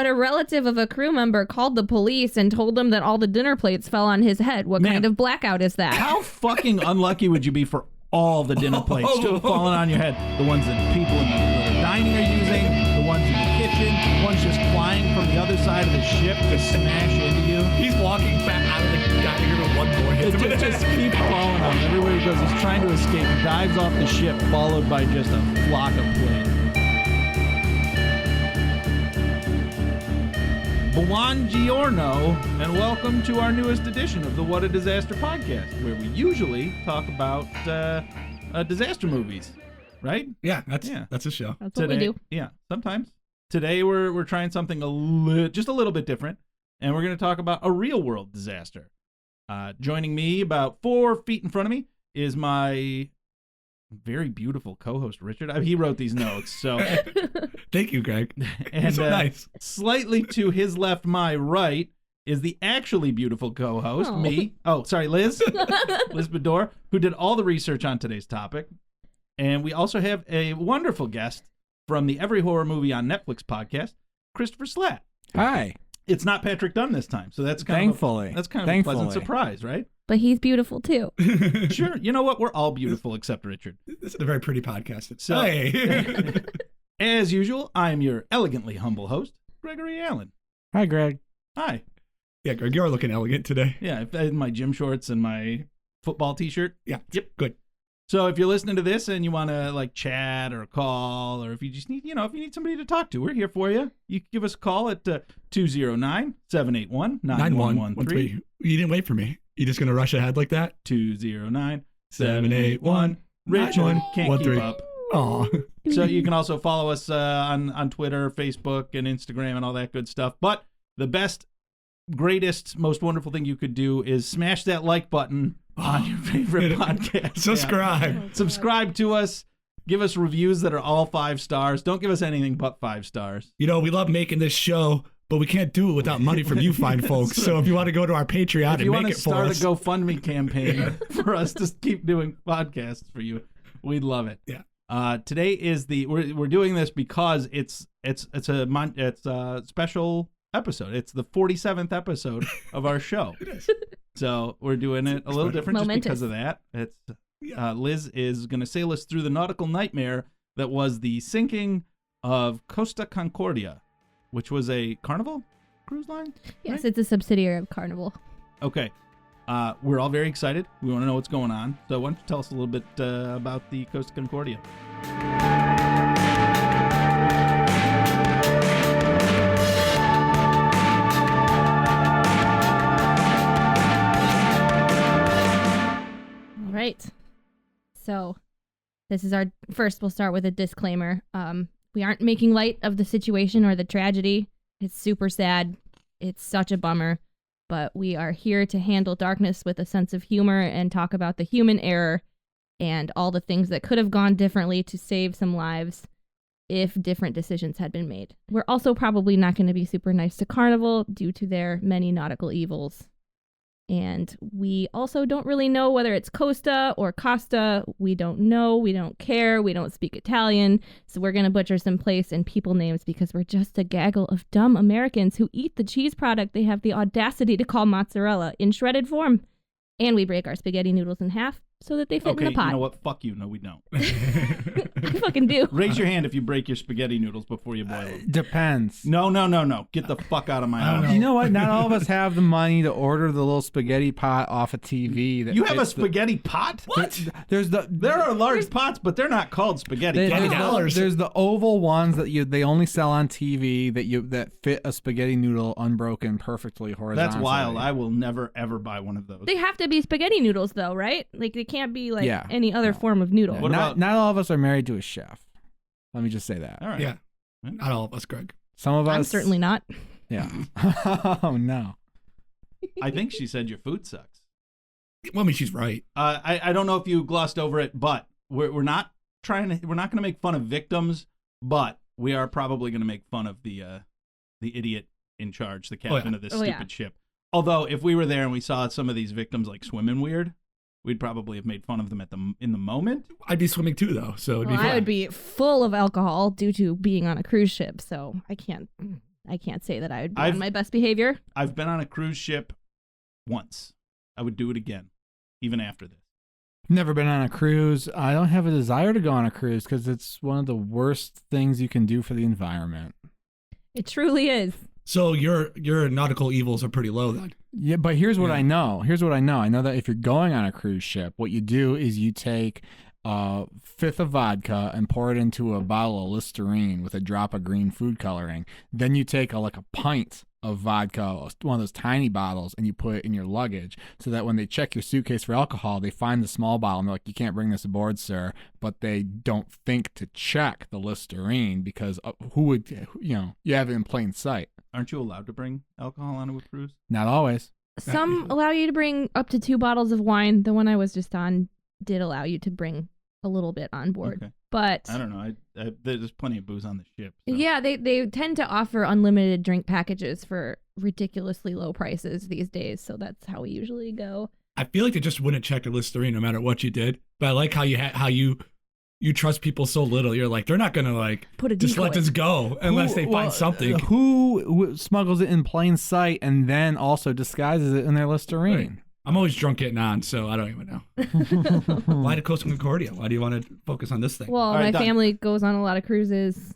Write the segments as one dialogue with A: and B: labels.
A: But a relative of a crew member called the police and told them that all the dinner plates fell on his head. What kind of blackout is that?
B: How fucking unlucky would you be for all the dinner plates to have fallen on your head? The ones that people in the dining are using, the ones in the kitchen, ones just flying from the other side of the ship to smash into you.
C: He's walking back out of the dining room and one more hits him.
B: It just keeps falling on him. Everywhere he goes, he's trying to escape, dives off the ship, followed by just a flock of plates. Buongiorno, and welcome to our newest edition of the What a Disaster podcast, where we usually talk about disaster movies, right?
C: Yeah, that's a show.
A: That's what we do.
B: Yeah, sometimes. Today we're trying something just a little bit different, and we're going to talk about a real world disaster. Joining me about 4 feet in front of me is my very beautiful co-host, Richard. He wrote these notes, so...
C: Thank you, Greg.
B: And
C: so nice.
B: Slightly to his left, my right, is the actually beautiful co-host, me. Oh, sorry, Liz. Liz Bedore, who did all the research on today's topic. And we also have a wonderful guest from the Every Horror Movie on Netflix podcast, Christopher Slatt.
D: Hi.
B: It's not Patrick Dunn this time, so that's kind of a pleasant surprise, right?
A: But he's beautiful too.
B: Sure. You know what? We're all beautiful except Richard.
C: This is a very pretty podcast.
B: So,
C: hey.
B: As usual, I am your elegantly humble host, Gregory Allen.
D: Hi, Greg.
B: Hi.
C: Yeah, Greg, you're looking elegant today.
B: Yeah, in my gym shorts and my football t-shirt.
C: Yeah.
B: Yep.
C: Good.
B: So if you're listening to this and you want to like chat or call, or if you just need, if you need somebody to talk to, we're here for you. You can give us a call at 209-781-9113.
C: You didn't wait for me. You just going to rush ahead like that?
B: 209-781. Richard can't keep up.
C: Aw.
B: So you can also follow us on Twitter, Facebook, and Instagram and all that good stuff. But the best, greatest, most wonderful thing you could do is smash that like button on your favorite podcast.
C: Subscribe.
B: Yeah. Subscribe to us. Give us reviews that are all 5 stars. Don't give us anything but 5 stars.
C: We love making this show, but we can't do it without money from you fine folks. So if you want to go to our Patreon and make it for us.
B: If you want to start a GoFundMe campaign for us to keep doing podcasts for you, we'd love it.
C: Yeah.
B: Today is we're doing this because it's a special episode. It's the 47th episode of our show.
C: It is.
B: So we're doing it a little different just because of that. It's Liz is going to sail us through the nautical nightmare that was the sinking of Costa Concordia, which was a Carnival cruise line?
A: Yes,
B: right?
A: It's a subsidiary of Carnival.
B: Okay. We're all very excited. We want to know what's going on. So why don't you tell us a little bit about the Costa Concordia?
A: All right. So this is our first. We'll start with a disclaimer. We aren't making light of the situation or the tragedy. It's super sad. It's such a bummer. But we are here to handle darkness with a sense of humor and talk about the human error and all the things that could have gone differently to save some lives if different decisions had been made. We're also probably not going to be super nice to Carnival due to their many nautical evils. And we also don't really know whether it's Costa or Costa. We don't know. We don't care. We don't speak Italian. So we're going to butcher some place and people names because we're just a gaggle of dumb Americans who eat the cheese product they have the audacity to call mozzarella in shredded form. And we break our spaghetti noodles in half so that they fit in the pot.
B: Okay, you know what? Fuck you. No, we don't.
A: I fucking do.
B: Raise your hand if you break your spaghetti noodles before you boil them.
D: Depends.
B: No. Get the fuck out of my house.
D: You know what? Not all of us have the money to order the little spaghetti pot off a TV.
B: You have a spaghetti pot?
C: What?
B: There are large pots, but they're not called spaghetti.
D: There's the oval ones that they only sell on TV that fit a spaghetti noodle unbroken perfectly horizontally.
B: That's wild. I will never ever buy one of those.
A: They have to be spaghetti noodles though, right? Like they can't be like any other form of noodle.
D: Not all of us are married to a chef. Let me just say that.
B: All right.
C: Yeah. Not all of us, Greg.
D: Some of us.
A: I'm certainly not.
D: Yeah. Oh, no.
B: I think she said your food sucks.
C: Well, I mean, she's right.
B: I don't know if you glossed over it, but we're not going to make fun of victims, but we are probably going to make fun of the idiot in charge, the captain of this stupid ship. Although if we were there and we saw some of these victims like swimming weird, we'd probably have made fun of them in the moment.
C: I'd be swimming too, though, so it'd be fun.
A: I would be full of alcohol due to being on a cruise ship, so I can't I can't say that I would be on my best behavior.
B: I've been on a cruise ship once. I would do it again, even after this.
D: Never been on a cruise. I don't have a desire to go on a cruise because it's one of the worst things you can do for the environment.
A: It truly is.
C: So your nautical evils are pretty low then.
D: Yeah, but here's what I know. I know that if you're going on a cruise ship, what you do is you take a fifth of vodka and pour it into a bottle of Listerine with a drop of green food coloring. Then you take a pint of vodka, one of those tiny bottles, and you put it in your luggage so that when they check your suitcase for alcohol, they find the small bottle and they're like, you can't bring this aboard, sir. But they don't think to check the Listerine because who would, you have it in plain sight.
B: Aren't you allowed to bring alcohol onto a cruise?
D: Not always.
A: Some allow you to bring up to 2 bottles of wine. The one I was just on did allow you to bring a little bit on board. Okay. But
B: I don't know. There's plenty of booze on the ship. So.
A: Yeah, they tend to offer unlimited drink packages for ridiculously low prices these days. So that's how we usually go.
C: I feel like they just wouldn't check the Listerine no matter what you did. But I like how you trust people so little. You're like, they're not gonna just let this go unless they find something.
D: Who smuggles it in plain sight and then also disguises it in their Listerine?
C: Right. I'm always drunk getting on, so I don't even know. Why the Costa Concordia? Why do you want to focus on this thing?
A: Well, my family goes on a lot of cruises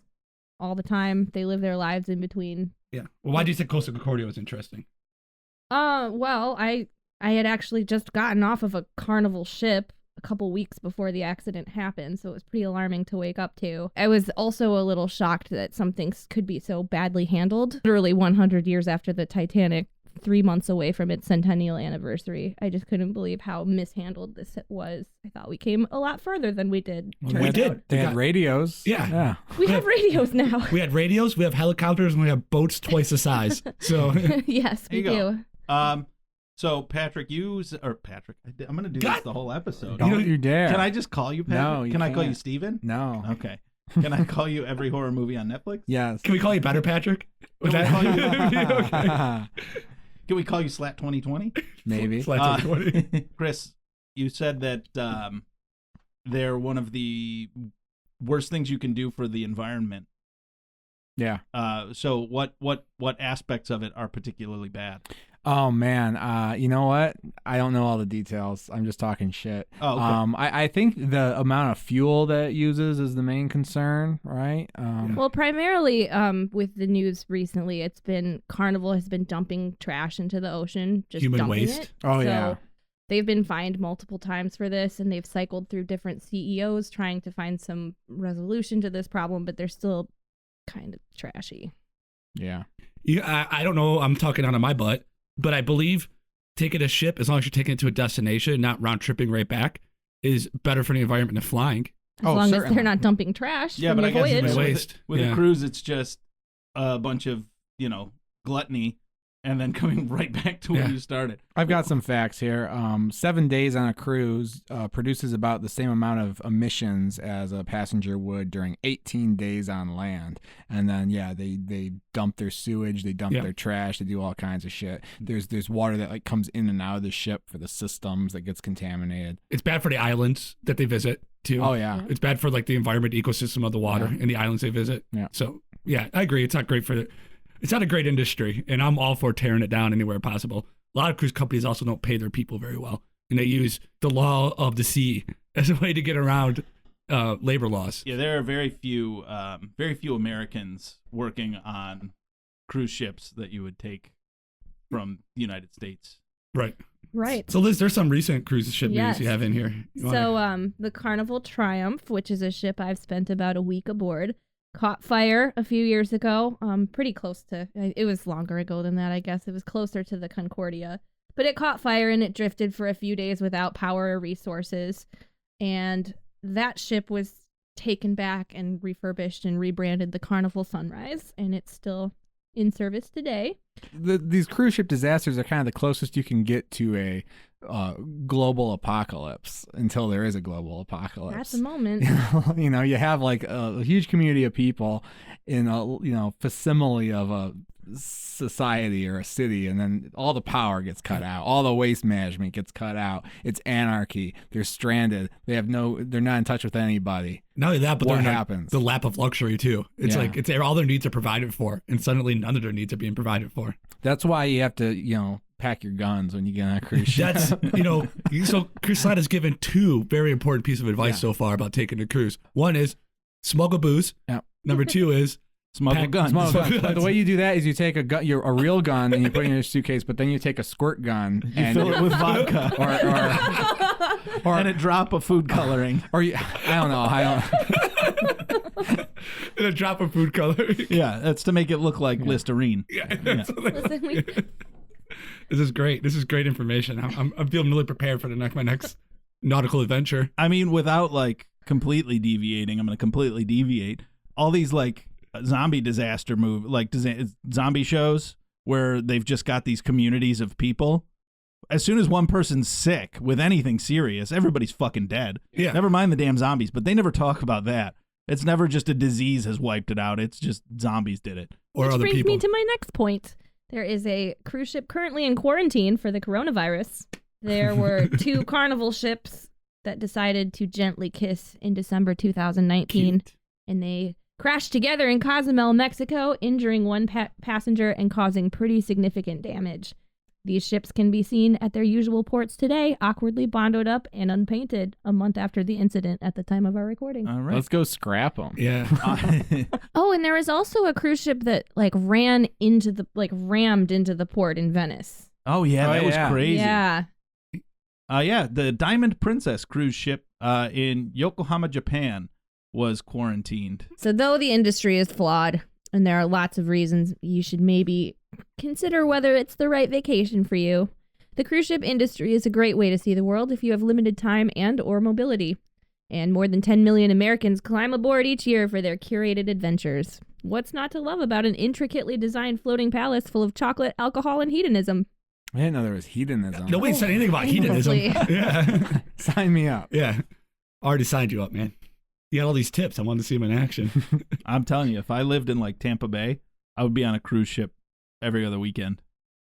A: all the time. They live their lives in between.
C: Yeah. Well, why do you think Costa Concordia was interesting?
A: Well, I had actually just gotten off of a Carnival ship a couple weeks before the accident happened, so it was pretty alarming to wake up to. I was also a little shocked that something could be so badly handled. Literally 100 years after the Titanic, 3 months away from its centennial anniversary. I just couldn't believe how mishandled this was. I thought we came a lot further than we did.
C: We did.
D: They had radios.
C: Yeah.
A: We have radios now.
C: We had radios, we have helicopters, and we have boats twice the size. So
A: yes, we do.
B: So Patrick, I'm going to do this the whole episode.
D: Don't you dare.
B: Can I just call you Patrick?
D: No, you
B: Can I call
D: can't.
B: you Steven?
D: No.
B: Okay. Can I call you every horror movie on Netflix?
D: Yes.
C: Can we call you Better Patrick?
B: Can we call you?
C: Okay.
B: Can we call you Slat 2020?
D: Maybe.
C: Slat 2020.
B: Chris, you said that they're one of the worst things you can do for the environment.
D: Yeah.
B: So what aspects of it are particularly bad?
D: Oh man, you know what? I don't know all the details. I'm just talking shit.
B: Oh, okay.
D: I think the amount of fuel that it uses is the main concern, right?
A: Well, primarily, with the news recently, it's been Carnival has been dumping trash into the ocean, just
C: human
A: dumping
C: waste.
A: it.
D: Oh yeah.
A: They've been fined multiple times for this, and they've cycled through different CEOs trying to find some resolution to this problem, but they're still kind of trashy.
D: Yeah.
C: I don't know. I'm talking out of my butt. But I believe taking a ship, as long as you're taking it to a destination, not round tripping right back, is better for the environment than flying.
A: As long as they're not dumping trash.
B: Yeah,
A: from
B: but
A: the
B: I guess
A: voyage.
B: with a cruise, it's just a bunch of gluttony, and then coming right back to where you started.
D: I've got some facts here. 7 days on a cruise produces about the same amount of emissions as a passenger would during 18 days on land. And then, they dump their sewage, they dump their trash, they do all kinds of shit. There's water that comes in and out of the ship for the systems that gets contaminated.
C: It's bad for the islands that they visit, too.
D: Oh, yeah.
C: It's bad for the environment, ecosystem of the water and the islands they visit.
D: Yeah.
C: So, I agree. It's not great it's not a great industry, and I'm all for tearing it down anywhere possible. A lot of cruise companies also don't pay their people very well, and they use the law of the sea as a way to get around labor laws.
B: Yeah, there are very few Americans working on cruise ships that you would take from the United States.
C: Right.
A: So
C: Liz, there's some recent cruise ship news you have in here.
A: The Carnival Triumph, which is a ship I've spent about a week aboard, caught fire a few years ago, pretty close to, it was longer ago than that, I guess. It was closer to the Concordia. But it caught fire and it drifted for a few days without power or resources. And that ship was taken back and refurbished and rebranded the Carnival Sunrise. And it's still in service today.
D: These cruise ship disasters are kind of the closest you can get to a global apocalypse until there is a global apocalypse.
A: At the moment.
D: You have a huge community of people in a facsimile of a society or a city, and then all the power gets cut out, all the waste management gets cut out. It's anarchy. They're stranded. They're not in touch with anybody.
C: Not only that, but
D: what
C: they're
D: happens?
C: The lap of luxury too. It's like all their needs are provided for, and suddenly none of their needs are being provided for.
D: That's why you have to, pack your guns when you get on a cruise ship.
C: That's so Chris Side has given 2 very important pieces of advice so far about taking a cruise. One is smuggle booze.
D: Yeah.
C: Number 2 is
B: smuggle guns.
D: The way you do that is you take a real gun and you put it in your suitcase, but then you take a squirt gun and
B: fill it with vodka,
D: or
B: and a drop of food coloring,
D: I don't know.
C: And a drop of food coloring.
B: Yeah, that's to make it look like Listerine.
C: Yeah.
A: Listen,
C: This is great. This is great information. I'm feeling really prepared for my next nautical adventure.
B: I mean, without completely deviating, I'm going to completely deviate. All these zombie disaster zombie shows where they've just got these communities of people. As soon as one person's sick with anything serious, everybody's fucking dead.
C: Yeah.
B: Never mind the damn zombies, but they never talk about that. It's never just a disease has wiped it out. It's just zombies did it.
C: Or
A: which
C: other
A: brings
C: people.
A: me to my next point. There is a cruise ship currently in quarantine for the coronavirus. There were 2 Carnival ships that decided to gently kiss in December 2019.
C: Cute.
A: And they crashed together in Cozumel, Mexico, injuring one passenger and causing pretty significant damage. These ships can be seen at their usual ports today, awkwardly bonded up and unpainted a month after the incident at the time of our recording.
B: All right.
D: Let's go scrap them.
C: Yeah.
A: Oh, and there was also a cruise ship that rammed into the port in Venice.
B: Oh, yeah. That was crazy.
A: Yeah.
B: The Diamond Princess cruise ship in Yokohama, Japan was quarantined.
A: So though the industry is flawed, and there are lots of reasons you should maybe consider whether it's the right vacation for you, the cruise ship industry is a great way to see the world if you have limited time and or mobility. And more than 10 million Americans climb aboard each year for their curated adventures. What's not to love about an intricately designed floating palace full of chocolate, alcohol, and hedonism?
D: I didn't know there was hedonism.
C: Nobody said anything about hedonism. Yeah.
D: Sign me up.
C: Yeah. Already signed you up, man. You got all these tips. I wanted to see them in action.
B: I'm telling you, if I lived in Tampa Bay, I would be on a cruise ship every other weekend.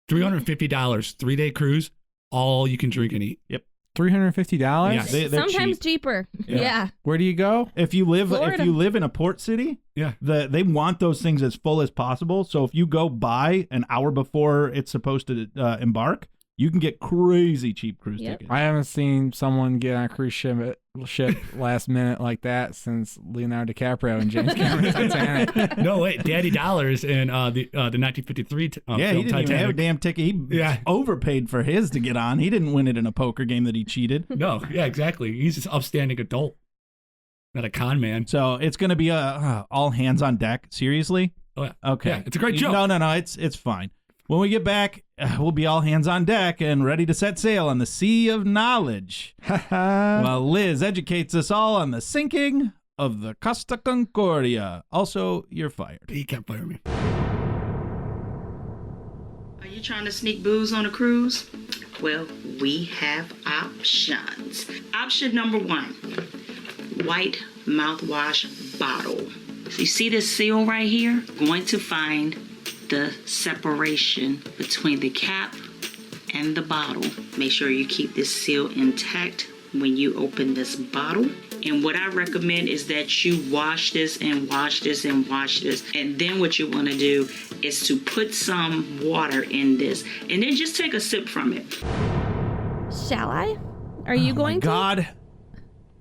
C: $350, 3-day cruise, all you can drink and eat.
B: Yep.
D: $350?
C: Yes.
B: They're
A: Sometimes
B: cheap.
A: cheaper. Yeah.
D: Where do you go?
B: If you live
A: Florida.
B: in a port city,
C: Yeah.
B: they want those things as full as possible. So if you go by an hour before it's supposed to embark, you can get crazy cheap cruise tickets.
D: I haven't seen someone get on a cruise ship last minute like that since Leonardo DiCaprio and James Cameron's Titanic.
C: No, wait. Daddy Dollars in the 1953 film
B: He didn't
C: Titanic.
B: even have a damn ticket. He overpaid for his to get on. He didn't win it in a poker game that he cheated.
C: No, yeah, exactly. He's just upstanding adult, not a con man.
B: So it's going to be all hands on deck. Seriously?
C: Oh, yeah.
B: Okay.
C: Yeah, it's a great joke.
B: No. It's fine. When we get back, we'll be all hands on deck and ready to set sail on the sea of knowledge. While Liz educates us all on the sinking of the Costa Concordia. Also, you're fired.
C: He can't fire me.
E: Are you trying to sneak booze on a cruise? Well, we have options. Option number 1, white mouthwash bottle. So you see this seal right here? Going to find the separation between the cap and the bottle. Make sure you keep this seal intact when you open this bottle. And what I recommend is that you wash this and wash this and wash this. And then what you want to do is to put some water in this and then just take a sip from it.
A: Shall I? Are you going to?
B: God.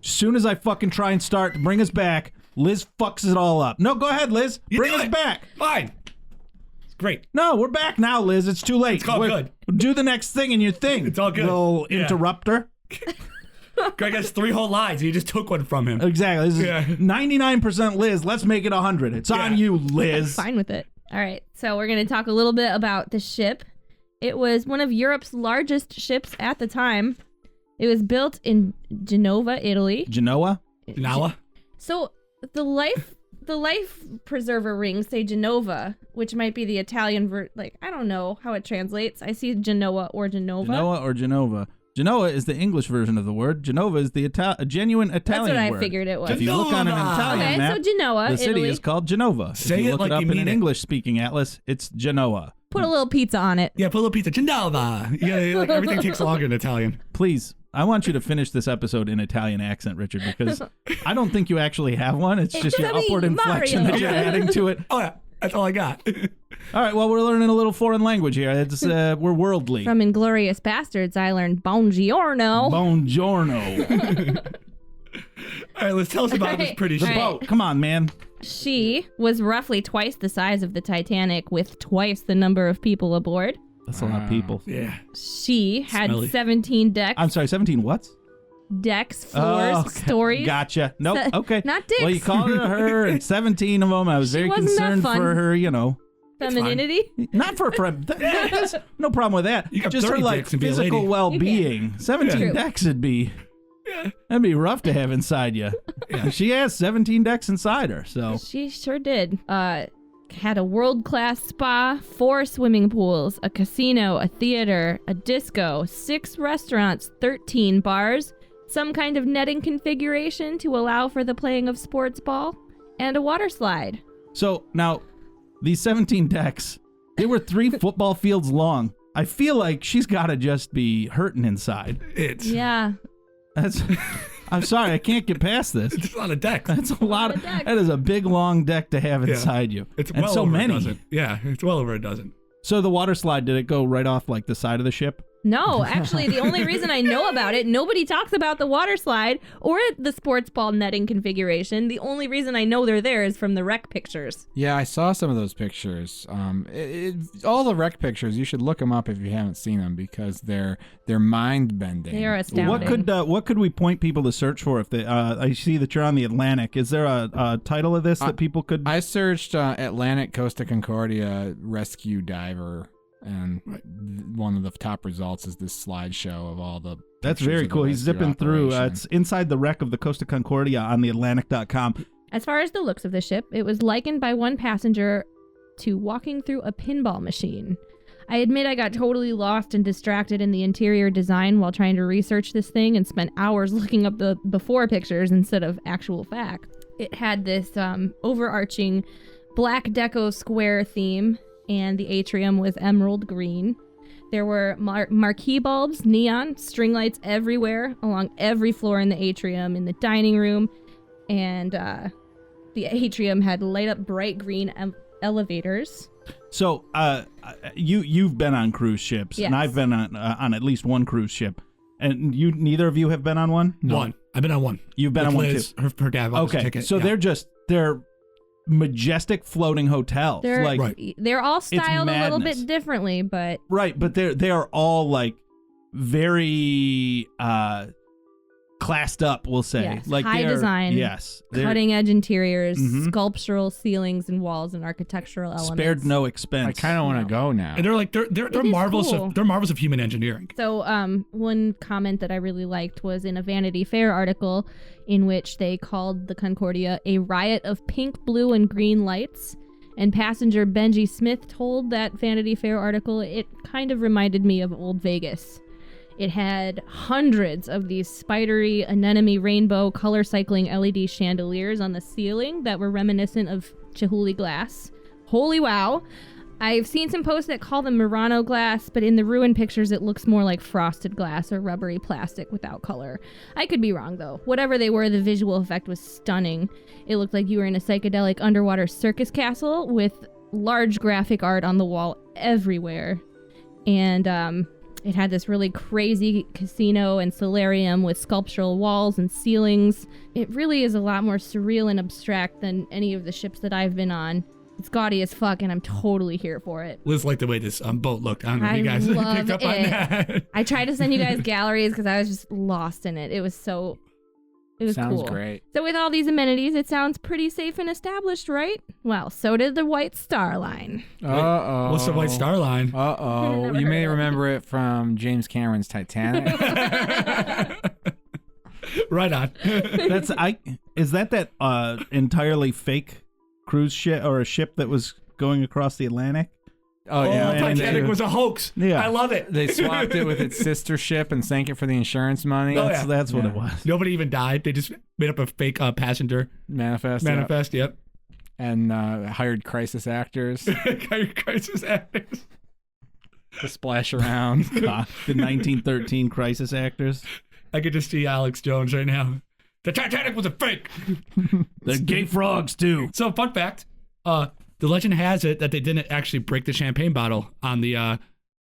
B: As soon as I fucking try and start to bring us back, Liz fucks it all up. No, go ahead, Liz. Bring us back.
C: Fine. Great.
B: No, we're back now, Liz. It's too late.
C: It's all good.
B: Do the next thing in your thing.
C: It's all good.
B: Little interrupter.
C: Greg has 3 whole lines. You just took one from him.
B: Exactly. This is 99% Liz. Let's make it 100. It's on you, Liz.
A: Fine with it. All right. So we're going to talk a little bit about the ship. It was one of Europe's largest ships at the time. It was built in Genova, Italy.
B: Genoa?
C: Nala?
A: So the life preserver rings say Genova, which might be the Italian I don't know how it translates. I see Genoa or Genova.
B: Genoa or Genova. Genoa is the English version of the word. Genova is the genuine Italian word.
A: That's what I figured it was.
B: If you look on an Italian map,
A: so Genoa,
B: the city
A: Italy.
B: is called Genova.
C: Say
B: if you
C: it
B: look
C: like
B: it up
C: you
B: in
C: mean
B: an
C: it.
B: English-speaking atlas, it's Genoa.
A: Put a little pizza on it.
C: Yeah, put a little pizza. Genova. Yeah, like everything takes longer in Italian.
B: Please, I want you to finish this episode in Italian accent, Richard, because I don't think you actually have one. It's just your upward inflection that you're adding to it.
C: Oh, yeah. That's all I got.
B: All right, well, we're learning a little foreign language here. It's we're worldly.
A: From Inglorious Bastards, I learned Buongiorno.
B: Buongiorno.
C: All right, let's tell us about this pretty
B: The
C: ship.
B: boat. Come on, man.
A: She was roughly twice the size of the Titanic with twice the number of people aboard.
B: That's a lot of people.
C: Yeah.
A: She had
C: Smelly.
A: 17 decks.
B: I'm sorry, 17 what?
A: Decks, floors,
B: okay.
A: stories.
B: Gotcha. Nope. Okay.
A: Not dicks.
B: Well, you called it her and 17 of them. I was very
A: wasn't that
B: concerned
A: fun.
B: for her,
A: Femininity.
B: Not for there's no problem with that.
C: You got
B: Just her
C: 30
B: like
C: dicks and be a
B: physical
C: lady.
B: well-being. 17
A: True.
B: decks would be that'd be rough to have inside you. Yeah. She has 17 decks inside her. So
A: She sure did. Had a world-class spa, 4 swimming pools, a casino, a theater, a disco, 6 restaurants, 13 bars, some kind of netting configuration to allow for the playing of sports ball, and a water slide.
B: So now, these 17 decks, they were 3 football fields long. I feel like she's got to just be hurting inside.
C: It's
A: Yeah.
B: That's. I'm sorry, I can't get past this.
C: just a lot of decks.
B: That's a lot of.
A: decks.
B: That is a big long deck to have inside you.
C: It's
B: and
C: well
B: so
C: over
B: many.
C: a dozen. Yeah, it's well over a dozen.
B: So the water slide, did it go right off like the side of the ship?
A: No, actually, the only reason I know about it, nobody talks about the water slide or the sports ball netting configuration. The only reason I know they're there is from the wreck pictures.
D: Yeah, I saw some of those pictures. All the wreck pictures, you should look them up if you haven't seen them because they're mind bending.
A: They are astounding.
B: What could we point people to search for if they? I see that you're on the Atlantic. Is there a title of this that people could?
D: I searched Atlantic Costa Concordia rescue diver, and one of the top results is this slideshow of all the.
B: That's
D: pictures
B: very
D: of the
B: cool. He's
D: rescue
B: zipping through.
D: operation.
B: It's inside the wreck of the Costa Concordia on the Atlantic.com.
A: As far as the looks of the ship, it was likened by one passenger to walking through a pinball machine. I admit I got totally lost and distracted in the interior design while trying to research this thing and spent hours looking up the before pictures instead of actual facts. It had this overarching black deco square theme, and the atrium was emerald green. There were marquee bulbs, neon, string lights everywhere along every floor in the atrium, in the dining room, and the atrium had light up bright green elevators.
B: So, you've been on cruise ships,
A: Yes.
B: and I've been on at least one cruise ship, and neither of you have been on one.
C: No. One. I've been on one.
B: You've been
C: With
B: on one
C: Liz,
B: too.
C: Her dad bought us a
B: Okay,
C: ticket.
B: so
C: yeah.
B: they're majestic floating hotels.
A: They're
B: like
C: Right.
A: they're all styled a little
B: madness.
A: bit differently, but
B: right, but they are all like very classed up. We'll say
A: Yes,
B: like
A: high
B: they're-
A: design,
B: Yes, they're
A: cutting edge interiors,
B: Mhm.
A: sculptural ceilings and walls, and architectural elements.
B: spared no expense.
D: I kind of want to go now.
C: And they're like they're
A: It is
C: marvels
A: cool.
C: of marvels of human engineering.
A: So, one comment that I really liked was in a Vanity Fair article in which they called the Concordia a riot of pink, blue, and green lights. And passenger Benji Smith told that Vanity Fair article it kind of reminded me of Old Vegas. It had hundreds of these spidery, anemone rainbow color cycling LED chandeliers on the ceiling that were reminiscent of Chihuly glass. Holy wow. I've seen some posts that call them Murano glass, but in the ruined pictures it looks more like frosted glass or rubbery plastic without color. I could be wrong though. Whatever they were, the visual effect was stunning. It looked like you were in a psychedelic underwater circus castle with large graphic art on the wall everywhere. And it had this really crazy casino and solarium with sculptural walls and ceilings. It really is a lot more surreal and abstract than any of the ships that I've been on. It's gaudy as fuck, and I'm totally here for it.
C: Liz liked the way this boat looked. I don't know if
A: I
C: you guys
A: love
C: picked up on
A: it.
C: that.
A: I tried to send you guys galleries because I was just lost in it. It was
D: Sounds
A: cool.
D: great.
A: So with all these amenities, it sounds pretty safe and established, right? Well, so did the White Star Line.
D: Uh-oh.
C: What's the White Star Line?
D: Uh-oh.
A: Never
D: You may
A: heard of it.
D: remember it from James Cameron's Titanic.
C: Right on.
B: Is that entirely fake cruise ship or a ship that was going across the Atlantic?
D: Oh, yeah.
C: Titanic was a hoax.
B: Yeah.
C: I love it.
D: They swapped it with its sister ship and sank it for the insurance money.
B: That's what it was.
C: Nobody even died. They just made up a fake passenger
D: Manifest.
C: Yep.
D: And hired crisis actors
C: Crisis actors.
D: to splash around.
B: The 1913 crisis actors.
C: I could just see Alex Jones right now. The Titanic was a fake.
B: They're gay frogs too.
C: So, fun fact: the legend has it that they didn't actually break the champagne bottle on the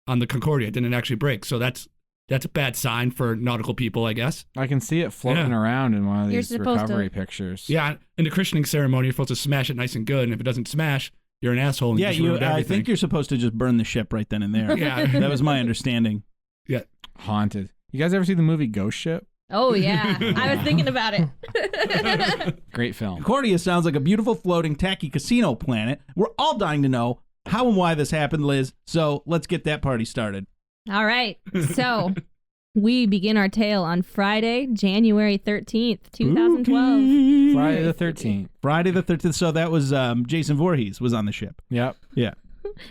C: Concordia. It didn't actually break. So that's a bad sign for nautical people, I guess.
D: I can see it floating around in one of these recovery pictures.
C: Yeah, in the christening ceremony, you're supposed to smash it nice and good, and if it doesn't smash, you're an asshole. And
B: I think you're supposed to just burn the ship right then and there.
C: Yeah,
B: that was my understanding.
C: Yeah,
D: haunted. You guys ever see the movie Ghost Ship?
A: Oh yeah, I was thinking about it.
D: Great film.
B: Concordia sounds like a beautiful floating tacky casino planet. We're all dying to know how and why this happened, Liz. So let's get that party started.
A: All right, so we begin our tale on Friday, January 13th, 2012.
D: Friday the 13th.
B: Friday the 13th. So that was Jason Voorhees was on the ship.
D: Yep.
B: Yeah.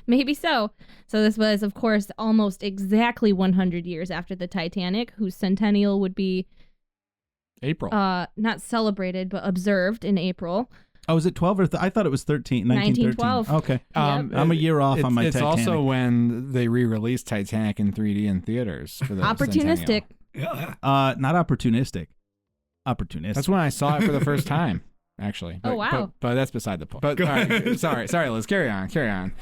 A: Maybe so. So this was, of course, almost exactly 100 years after the Titanic, whose centennial would be
D: April.
A: Not celebrated, but observed in April.
B: Oh, is it 12 or I thought it was 1912. Okay. I'm a year off on my Titanic.
D: It's also when they re-released Titanic in 3D in theaters for the
A: opportunistic.
C: Yeah.
B: Not opportunistic. Opportunistic.
D: That's when I saw it for the first time, actually. But,
A: wow.
D: But that's beside the point. But all right, sorry, Liz. Carry on.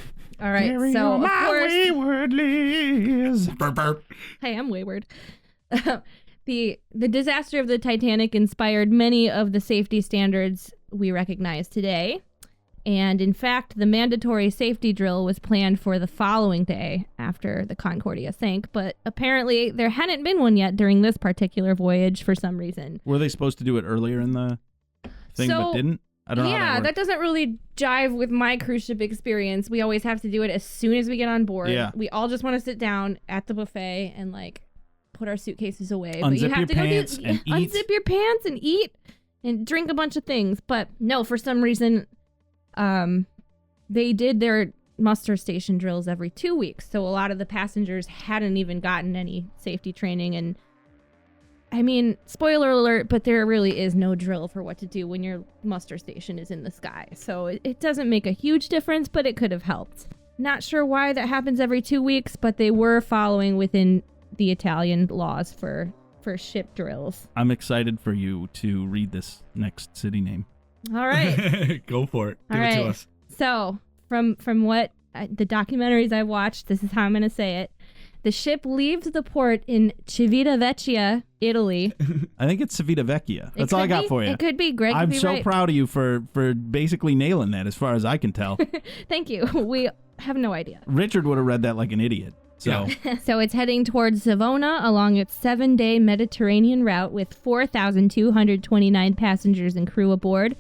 A: All right. So of course,
B: wayward Liz.
C: Burp, burp.
A: Hey, I'm wayward. The disaster of the Titanic inspired many of the safety standards we recognize today. And in fact, the mandatory safety drill was planned for the following day after the Concordia sank, but apparently there hadn't been one yet during this particular voyage for some reason.
B: Were they supposed to do it earlier in the thing but didn't? I don't know.
A: Yeah, that doesn't really jive with my cruise ship experience. We always have to do it as soon as we get on board.
B: Yeah.
A: We all just want to sit down at the buffet and like put our suitcases away.
B: Unzip
A: but you have
B: your
A: to
B: pants
A: go
B: and eat.
A: Unzip your pants and eat and drink a bunch of things. But no, for some reason, they did their muster station drills every 2 weeks. So a lot of the passengers hadn't even gotten any safety training. And I mean, spoiler alert, but there really is no drill for what to do when your muster station is in the sky. So it doesn't make a huge difference, but it could have helped. Not sure why that happens every 2 weeks, but they were following within the Italian laws for ship drills.
B: I'm excited for you to read this next city name.
A: All right.
C: Go for it. Give
A: All
C: it to
A: right.
C: us.
A: So from what the documentaries I've watched, this is how I'm going to say it. The ship leaves the port in Civitavecchia, Italy.
B: I think it's Civitavecchia. That's all I got for you.
A: It could be. Greg
B: I'm
A: could be
B: so
A: right.
B: proud of you for basically nailing that as far as I can tell.
A: Thank you. We have no idea.
B: Richard would have read that like an idiot. So
A: So it's heading towards Savona along its 7-day Mediterranean route with 4,229 passengers and crew aboard,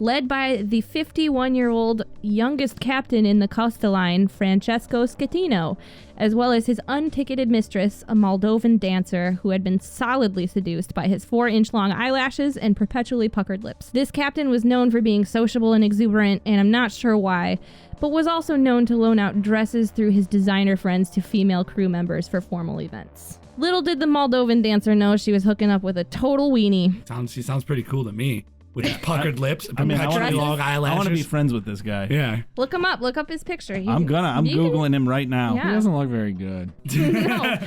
A: led by the 51-year-old youngest captain in the Costa line, Francesco Schettino, as well as his unticketed mistress, a Moldovan dancer who had been solidly seduced by his 4-inch-long eyelashes and perpetually puckered lips. This captain was known for being sociable and exuberant, and I'm not sure why, but was also known to loan out dresses through his designer friends to female crew members for formal events. Little did the Moldovan dancer know she was hooking up with a total weenie.
C: She sounds pretty cool to me. With his puckered lips and
B: I mean,
C: perpetually long eyelashes.
B: I want to be friends with this guy.
C: Yeah.
A: Look him up. Look up his picture.
B: I'm Googling him right now.
A: Yeah.
D: He doesn't look very good.
A: No.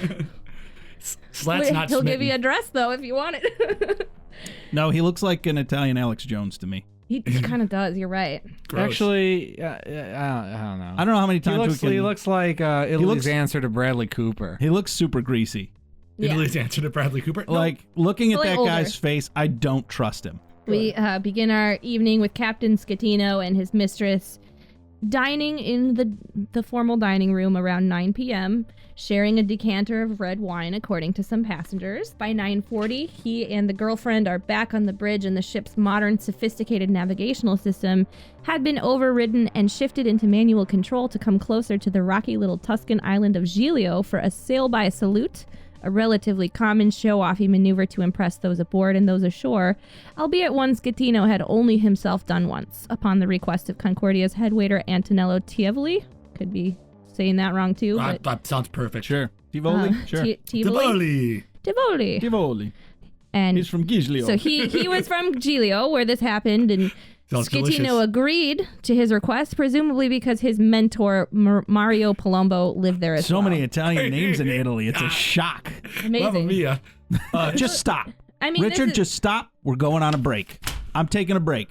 C: Slats not
A: He'll
C: smitten.
A: give you a dress, though, if you want it.
B: No, he looks like an Italian Alex Jones to me.
A: He kind of does. You're right.
C: Gross.
D: Actually, I don't know.
B: I don't know how many times
D: He looks like Italy's answer to Bradley Cooper.
B: He looks super greasy.
C: Italy's answer to Bradley Cooper. No.
B: Like, looking at
A: Like
B: that
A: older.
B: guy's face, I don't trust him.
A: We begin our evening with Captain Schettino and his mistress dining in the formal dining room around 9 p.m., sharing a decanter of red wine, according to some passengers. By 9:40, he and the girlfriend are back on the bridge, and the ship's modern, sophisticated navigational system had been overridden and shifted into manual control to come closer to the rocky little Tuscan island of Giglio for a sail-by salute, a relatively common show-offy maneuver to impress those aboard and those ashore, albeit one Schettino had only himself done once, upon the request of Concordia's head waiter Antonello Tievoli. Could be saying that wrong too. But,
C: that sounds perfect.
B: Sure. Tivoli? Sure.
A: Tivoli.
B: Tivoli.
A: And
B: he's from Giglio.
A: So he was from Giglio, where this happened, and Schettino agreed to his request, presumably because his mentor Mario Palumbo lived there as well.
B: So many Italian names in Italy. It's a shock.
A: Amazing.
C: Mamma mia.
B: Just stop.
A: I mean,
B: Richard, just stop. We're going on a break. I'm taking a break.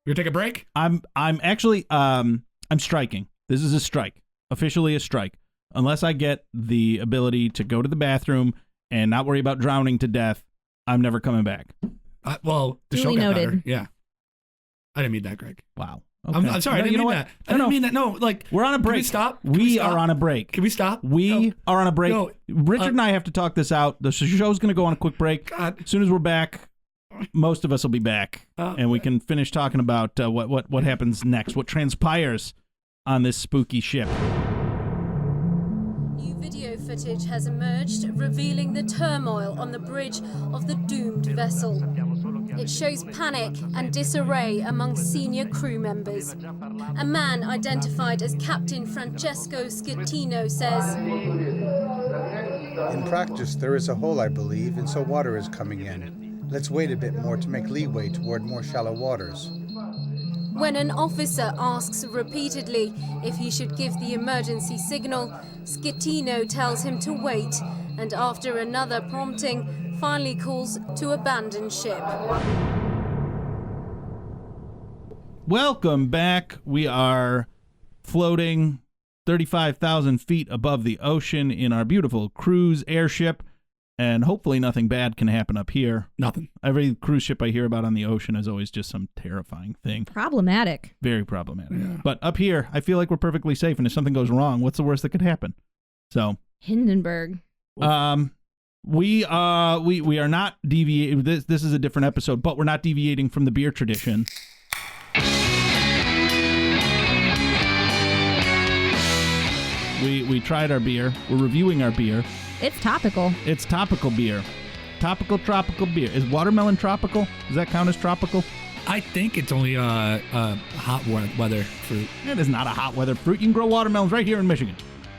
C: You gonna take a break?
B: I'm actually I'm striking. This is a strike. Officially a strike. Unless I get the ability to go to the bathroom and not worry about drowning to death, I'm never coming back.
C: Well, the
A: Duly
C: show got
A: noted.
C: better. Yeah. I didn't mean that, Greg.
B: Wow. Okay.
C: I'm sorry. I didn't mean that. I didn't mean that. No, like
B: we're on a break.
C: Can we stop?
B: We are on a break.
C: Can we stop?
B: We are on a break.
C: No.
B: Richard and I have to talk this out. The show's going to go on a quick break.
C: God.
B: As soon as we're back, most of us will be back, and we can finish talking about what happens next, what transpires on this spooky ship.
F: New video footage has emerged, revealing the turmoil on the bridge of the doomed vessel. It shows panic and disarray among senior crew members. A man identified as Captain Francesco Schettino says,
G: "In practice, there is a hole, I believe, and so water is coming in. Let's wait a bit more to make leeway toward more shallow waters."
F: When an officer asks repeatedly if he should give the emergency signal, Schettino tells him to wait, and after another prompting, finally calls to abandon ship.
B: Welcome back. We are floating 35,000 feet above the ocean in our beautiful cruise airship, and hopefully nothing bad can happen up here.
C: Nothing.
B: Every cruise ship I hear about on the ocean is always just some terrifying thing.
A: Problematic.
B: Very problematic.
C: Yeah.
B: But up here, I feel like we're perfectly safe, and if something goes wrong, what's the worst that could happen? So,
A: Hindenburg.
B: we are not deviating. This is a different episode, but we're not deviating from the beer tradition. We tried our beer. We're reviewing our beer.
A: It's topical.
B: It's topical beer. Topical tropical beer. Is watermelon tropical? Does that count as tropical?
C: I think it's only hot weather fruit.
B: It is not a hot weather fruit. You can grow watermelons right here in Michigan.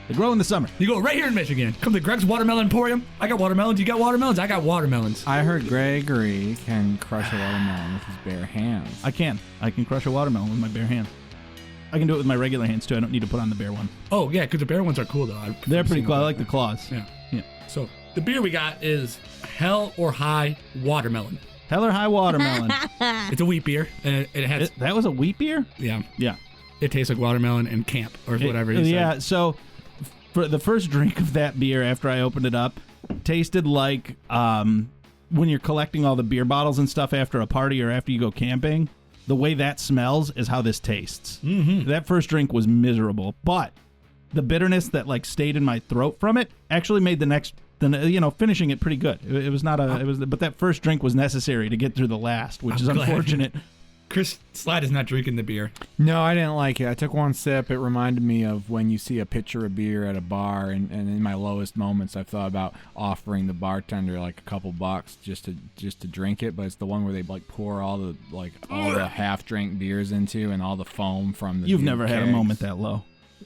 B: They grow in the summer.
C: You go right here in Michigan. Come to Greg's Watermelon Emporium. I got watermelons. You got watermelons? I got watermelons.
D: I heard Gregory can crush a watermelon with his bare hands.
B: I can. I can crush a watermelon with my bare hand. I can do it with my regular hands, too. I don't need to put on the bare one.
C: Oh, yeah, because the bare ones are cool, though.
B: They're pretty cool. I like the claws.
C: Yeah.
B: Yeah.
C: So the beer we got is Hell or High Watermelon.
B: Hell or High Watermelon.
C: It's a wheat beer, and it has...
B: That was a wheat beer?
C: Yeah.
B: Yeah.
C: It tastes like watermelon and camp, or whatever you said.
B: Yeah, so for the first drink of that beer after I opened it up, tasted like when you're collecting all the beer bottles and stuff after a party or after you go camping. The way that smells is how this tastes. Mm-hmm. That first drink was miserable, but the bitterness that like stayed in my throat from it actually made finishing it pretty good. It was not but that first drink was necessary to get through the last, which is unfortunate.
C: Chris Slide is not drinking the beer.
D: No, I didn't like it. I took one sip. It reminded me of when you see a pitcher of beer at a bar, and in my lowest moments, I've thought about offering the bartender like a couple bucks just to drink it. But it's the one where they like pour all the half-drink beers into and all the foam from the.
B: You've never had a moment that low.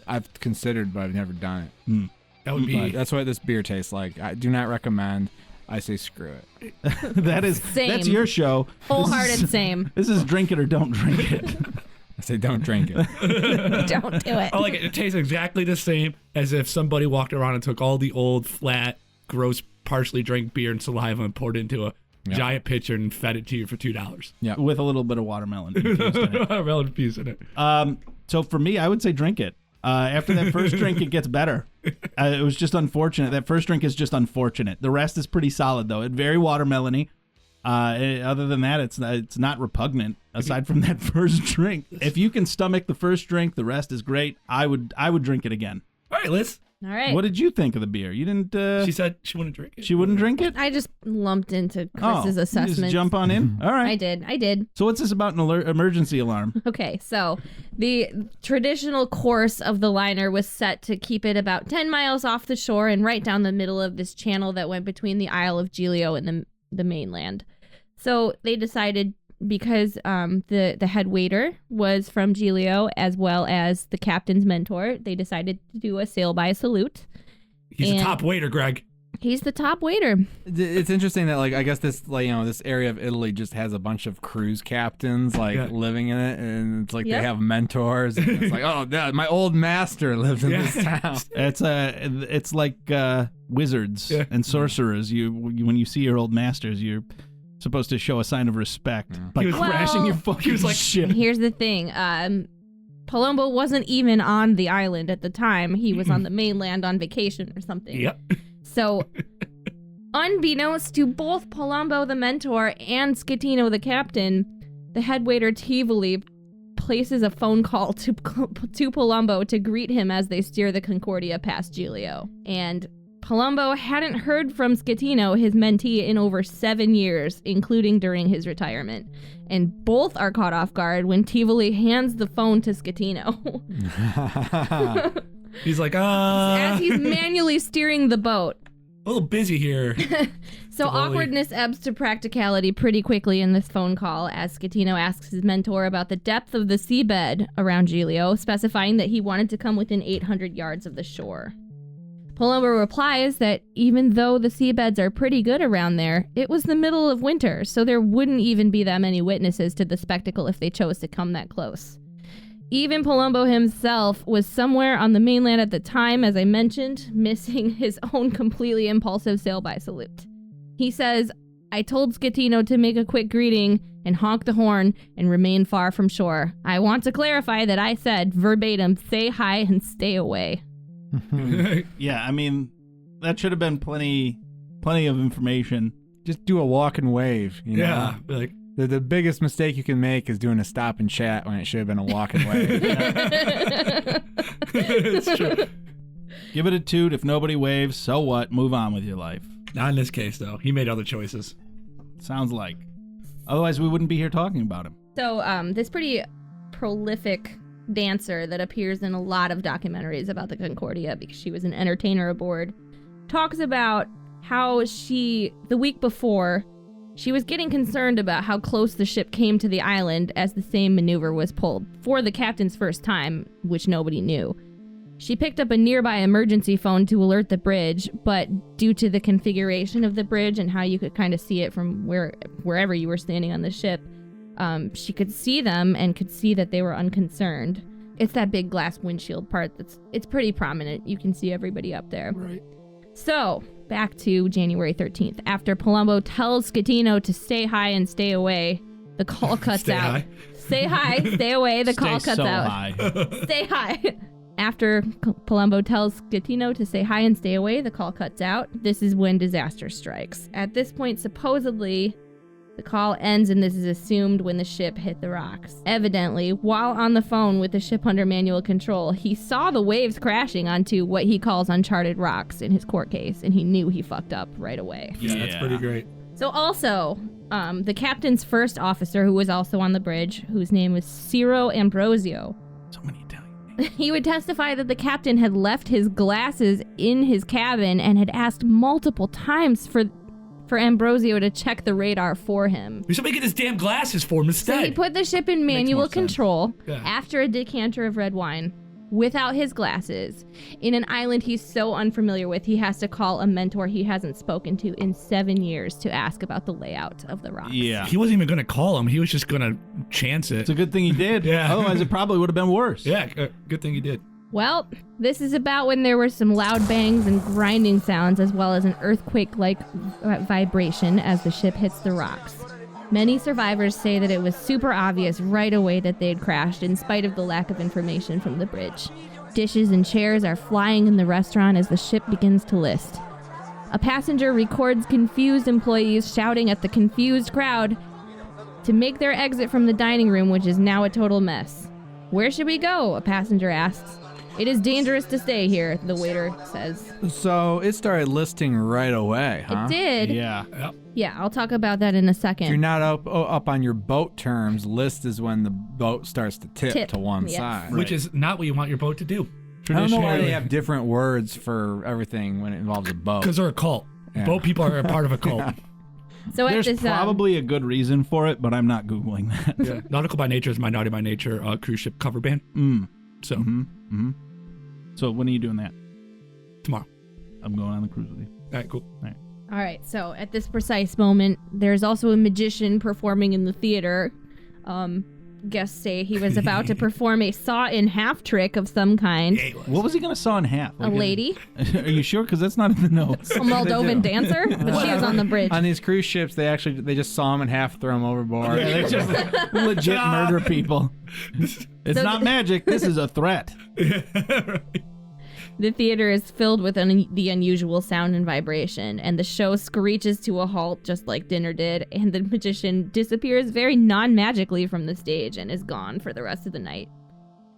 D: I've considered, but I've never done it.
C: That would be.
D: But that's what this beer tastes like. I do not recommend. I say screw it.
B: That's your show.
A: Wholehearted same.
B: This is drink it or don't drink it.
D: I say don't drink it.
A: Don't do it.
C: I like it. It tastes exactly the same as if somebody walked around and took all the old, flat, gross, partially drank beer and saliva and poured it into a giant pitcher and fed it to you for $2.
B: Yeah, with a little bit of watermelon infused in it.
C: Watermelon infused in it.
B: So for me, I would say drink it. After that first drink, it gets better. It was just unfortunate. That first drink is just unfortunate. The rest is pretty solid, though. It's very watermelony. Other than that, it's not repugnant. Aside from that first drink, if you can stomach the first drink, the rest is great. I would drink it again.
C: All right, Liz.
A: All right.
B: What did you think of the beer? You didn't.
C: She said she wouldn't drink it.
B: She wouldn't drink it.
A: I just lumped into Chris's
B: You
A: assessment.
B: just jump on in. All right.
A: I did.
B: So what's this about an emergency alarm?
A: Okay, so the traditional course of the liner was set to keep it about 10 miles off the shore and right down the middle of this channel that went between the Isle of Giglio and the mainland. So they decided because the head waiter was from Giglio as well as the captain's mentor, they decided to do a sail-by salute.
C: He's the top waiter, Greg.
A: He's the top waiter.
D: It's interesting that, like, I guess this, like, you know, this area of Italy just has a bunch of cruise captains, like, living in it, and it's like they have mentors. And it's like, oh, my old master lives in this town.
B: It's like wizards and sorcerers. When you see your old masters, you're supposed to show a sign of respect by crashing your fucking ship.
A: Here's the thing. Palumbo wasn't even on the island at the time. He was on the mainland on vacation or something.
C: Yep.
A: So, unbeknownst to both Palumbo the mentor and Schettino the captain, the head waiter Tivoli places a phone call to Palumbo to greet him as they steer the Concordia past Giglio. And Palumbo hadn't heard from Schettino, his mentee, in over 7 years, including during his retirement. And both are caught off guard when Tivoli hands the phone to Schettino.
C: He's like,
A: as he's manually steering the boat.
C: A little busy here.
A: So awkwardness ebbs to practicality pretty quickly in this phone call as Schettino asks his mentor about the depth of the seabed around Giglio, specifying that he wanted to come within 800 yards of the shore. Palumbo replies that even though the seabeds are pretty good around there, it was the middle of winter, so there wouldn't even be that many witnesses to the spectacle if they chose to come that close. Even Palumbo himself was somewhere on the mainland at the time, as I mentioned, missing his own completely impulsive sail-by salute. He says, I told Schettino to make a quick greeting and honk the horn and remain far from shore. I want to clarify that I said, verbatim, say hi and stay away.
B: Yeah, I mean, that should have been plenty of information.
D: Just do a walk and wave, you know?
C: Yeah, like...
D: The biggest mistake you can make is doing a stop and chat when it should have been a walk and wave.
C: It's true.
B: Give it a toot. If nobody waves, so what? Move on with your life.
C: Not in this case, though. He made other choices.
B: Sounds like. Otherwise, we wouldn't be here talking about him.
A: So, this pretty prolific dancer that appears in a lot of documentaries about the Concordia because she was an entertainer aboard, talks about how the week before, she was getting concerned about how close the ship came to the island as the same maneuver was pulled for the captain's first time, which nobody knew. She picked up a nearby emergency phone to alert the bridge, but due to the configuration of the bridge and how you could kind of see it from wherever you were standing on the ship, she could see them and could see that they were unconcerned. It's that big glass windshield part it's pretty prominent. You can see everybody up there.
C: Right.
A: So, back to January 13th. After Palumbo tells Schettino to stay high and stay away, the call cuts out.
C: High.
A: Stay high, stay away, the call cuts out.
B: High.
A: Stay high. After Palumbo tells Schettino to stay high and stay away, the call cuts out. This is when disaster strikes. At this point, supposedly, the call ends and this is assumed when the ship hit the rocks. Evidently, while on the phone with the ship under manual control, he saw the waves crashing onto what he calls uncharted rocks in his court case, and he knew he fucked up right away.
C: Yeah, that's pretty great.
A: So also, the captain's first officer, who was also on the bridge, whose name was Ciro Ambrosio.
B: So many Italian names.
A: He would testify that the captain had left his glasses in his cabin and had asked multiple times for Ambrosio to check the radar for him.
C: We should make his damn glasses for him instead.
A: So he put the ship in manual control after a decanter of red wine without his glasses in an island he's so unfamiliar with. He has to call a mentor he hasn't spoken to in 7 years to ask about the layout of the rocks.
B: Yeah.
C: He wasn't even going to call him. He was just going to chance it.
B: It's a good thing he did.
C: Yeah.
B: Otherwise, it probably would have been worse.
C: Yeah, good thing he did.
A: Well, this is about when there were some loud bangs and grinding sounds as well as an earthquake-like vibration as the ship hits the rocks. Many survivors say that it was super obvious right away that they'd crashed in spite of the lack of information from the bridge. Dishes and chairs are flying in the restaurant as the ship begins to list. A passenger records confused employees shouting at the confused crowd to make their exit from the dining room, which is now a total mess. "Where should we go?" a passenger asks. "It is dangerous to stay here," the waiter says.
D: So it started listing right away, huh?
A: It did.
B: Yeah.
C: Yep.
A: Yeah, I'll talk about that in a second.
D: If you're not up on your boat terms, list is when the boat starts to tip to one
A: yes.
D: side.
C: Which is not what you want your boat to do.
D: I don't know why they have different words for everything when it involves a boat.
C: Because they're a cult.
D: Yeah.
C: Boat people are a part of a cult.
A: So at
B: There's
A: this,
B: probably a good reason for it, but I'm not Googling that.
C: Yeah. Nautical by Nature is my Naughty by Nature cruise ship cover band. So
B: So when are you doing that?
C: tomorrow.
B: I'm going on the cruise with you.
C: All right, cool.
A: All right, so at this precise moment, there's also a magician performing in the theater. Guests say he was about to perform a saw-in-half trick of some kind.
B: What was he going to saw in half?
A: A lady?
B: Are you sure? Because that's not in the notes.
A: A Moldovan dancer? But she was on the bridge.
D: On these cruise ships, they just saw him in half, throw him overboard.
B: They just legit murder people. It's
A: So
B: not magic. This is a threat.
A: The theater is filled with the unusual sound and vibration, and the show screeches to a halt just like dinner did, and the magician disappears very non-magically from the stage and is gone for the rest of the night.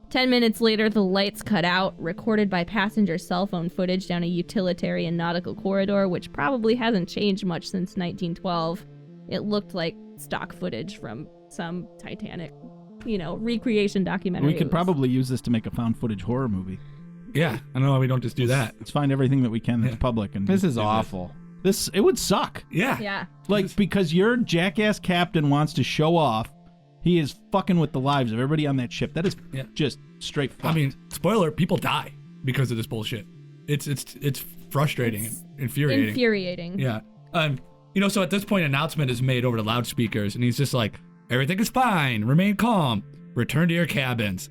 A: 10 minutes later, the lights cut out, recorded by passenger cell phone footage down a utilitarian nautical corridor, which probably hasn't changed much since 1912. It looked like stock footage from some Titanic, recreation documentary.
B: We could probably use this to make a found footage horror movie.
C: Yeah, I don't know why we don't just do that.
B: Let's find everything that we can that's public. And
D: This is awful.
B: It would suck.
A: Yeah.
B: Like, because your jackass captain wants to show off, he is fucking with the lives of everybody on that ship. That is just straight fucked.
C: I mean, spoiler, people die because of this bullshit. It's frustrating and infuriating. Yeah. So at this point, an announcement is made over the loudspeakers, and he's just like, everything is fine, remain calm, return to your cabins.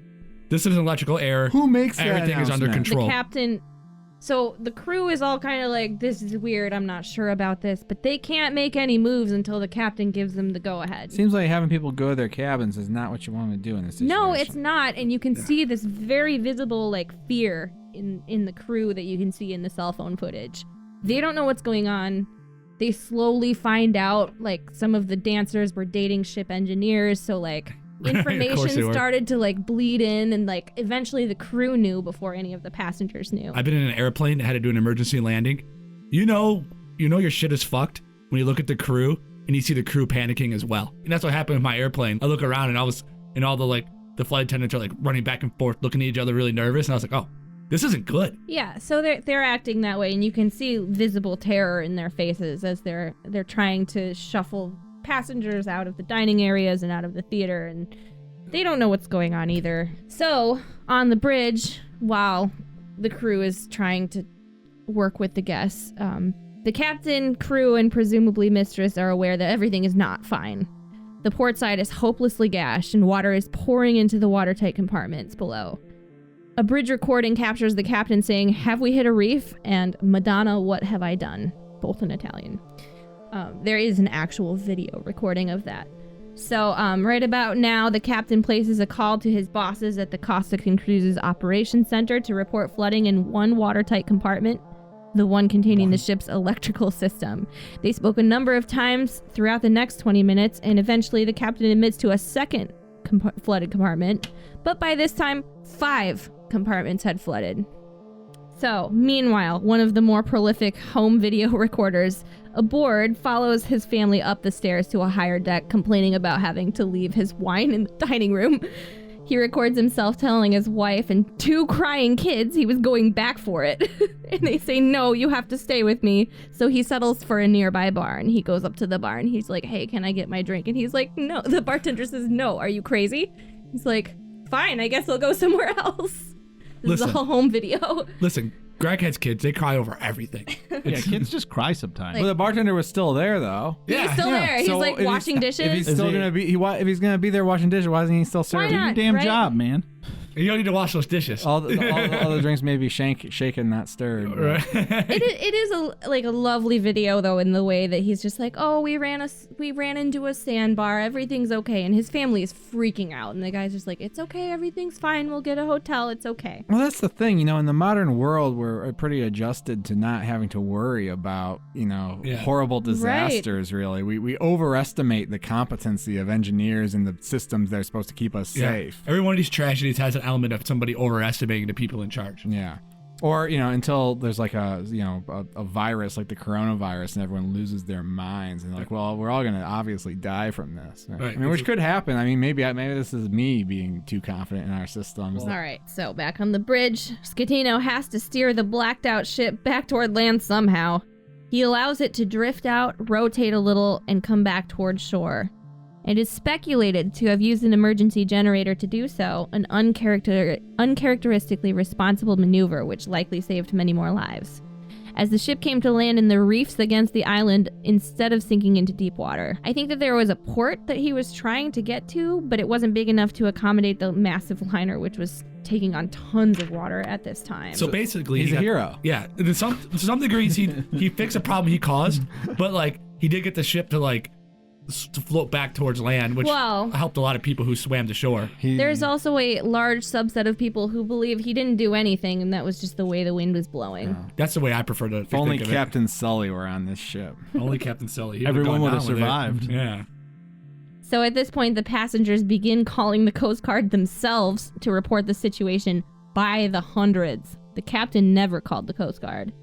C: This is an electrical error.
D: Who makes that
C: Everything is under
D: announcement?
C: control.
A: The captain... So the crew is all kind of like, this is weird, I'm not sure about this, but they can't make any moves until the captain gives them the go-ahead.
D: Seems like having people go to their cabins is not what you want to do in this situation.
A: No, it's not, and you can see this very visible, fear in the crew that you can see in the cell phone footage. They don't know what's going on. They slowly find out, some of the dancers were dating ship engineers, so, information started to bleed in, and eventually the crew knew before any of the passengers knew.
C: I've been in an airplane that had to do an emergency landing. You know your shit is fucked when you look at the crew and you see the crew panicking as well. And that's what happened with my airplane. I look around and all the flight attendants are running back and forth, looking at each other really nervous, and I was like, oh, this isn't good.
A: Yeah, so they're acting that way, and you can see visible terror in their faces as they're trying to shuffle passengers out of the dining areas and out of the theater, and they don't know what's going on either. So on the bridge, while the crew is trying to work with the guests, the captain, crew, and presumably mistress are aware that everything is not fine. The port side is hopelessly gashed, and water is pouring into the watertight compartments below. A bridge recording captures the captain saying, "Have we hit a reef?" and "Madonna, what have I done?" both in Italian. There is an actual video recording of that. So right about now, the captain places a call to his bosses at the Costa Cruises Operations Center to report flooding in one watertight compartment, the one containing the ship's electrical system. They spoke a number of times throughout the next 20 minutes, and eventually the captain admits to a second flooded compartment, but by this time, 5 compartments had flooded. So, meanwhile, one of the more prolific home video recorders aboard follows his family up the stairs to a higher deck, complaining about having to leave his wine in the dining room. He records himself telling his wife and 2 crying kids he was going back for it. And they say, "No, you have to stay with me." So he settles for a nearby bar, and he goes up to the bar and he's like, "Hey, can I get my drink?" And he's like, "No." The bartender says, "No, are you crazy?" He's like, "Fine, I guess I'll go somewhere else." This is a home video.
C: Listen, Crackhead's kids, they cry over everything.
B: Yeah, kids just cry sometimes.
D: Well, the bartender was still there, though.
A: He's still there. He's
D: So
A: like
D: if
A: washing dishes.
D: If he's still gonna be, if he's gonna be there washing dishes, why isn't he still serving?
A: Why not?
B: Do your damn
A: right?
B: job, man.
C: You don't need to wash those dishes.
D: All the drinks may be shaken, not stirred.
C: Right.
A: It is a lovely video though, in the way that he's just like, "Oh, we ran into a sandbar, everything's okay," and his family is freaking out, and the guy's just like, "It's okay, everything's fine, we'll get a hotel, it's okay."
D: Well, that's the thing, in the modern world, we're pretty adjusted to not having to worry about, horrible disasters. Right. Really, we overestimate the competency of engineers and the systems that are supposed to keep us safe.
C: Every one of these tragedies has an element of somebody overestimating the people in charge.
D: Yeah. Or, until there's like a virus like the coronavirus and everyone loses their minds and well, we're all going to obviously die from this.
C: Right.
D: I mean, which could happen. I mean, maybe this is me being too confident in our systems.
A: All right. So back on the bridge, Schettino has to steer the blacked out ship back toward land somehow. He allows it to drift out, rotate a little, and come back towards shore. It is speculated to have used an emergency generator to do so, an uncharacteristically responsible maneuver which likely saved many more lives, as the ship came to land in the reefs against the island instead of sinking into deep water. I think that there was a port that he was trying to get to, but it wasn't big enough to accommodate the massive liner, which was taking on tons of water at this time.
C: So basically,
D: he's a hero.
C: Yeah, to some degrees, he fixed a problem he caused, but like he did get the ship to like to float back towards land, which helped a lot of people who swam to shore.
A: There's also a large subset of people who believe he didn't do anything, and that was just the way the wind was blowing.
D: Yeah.
C: That's the way I prefer to
D: If only
C: think
D: Captain Sully were on this ship.
C: Only Captain Sully.
B: Everyone would have survived.
C: Yeah.
A: So at this point, the passengers begin calling the Coast Guard themselves to report the situation by the hundreds. The captain never called the Coast Guard.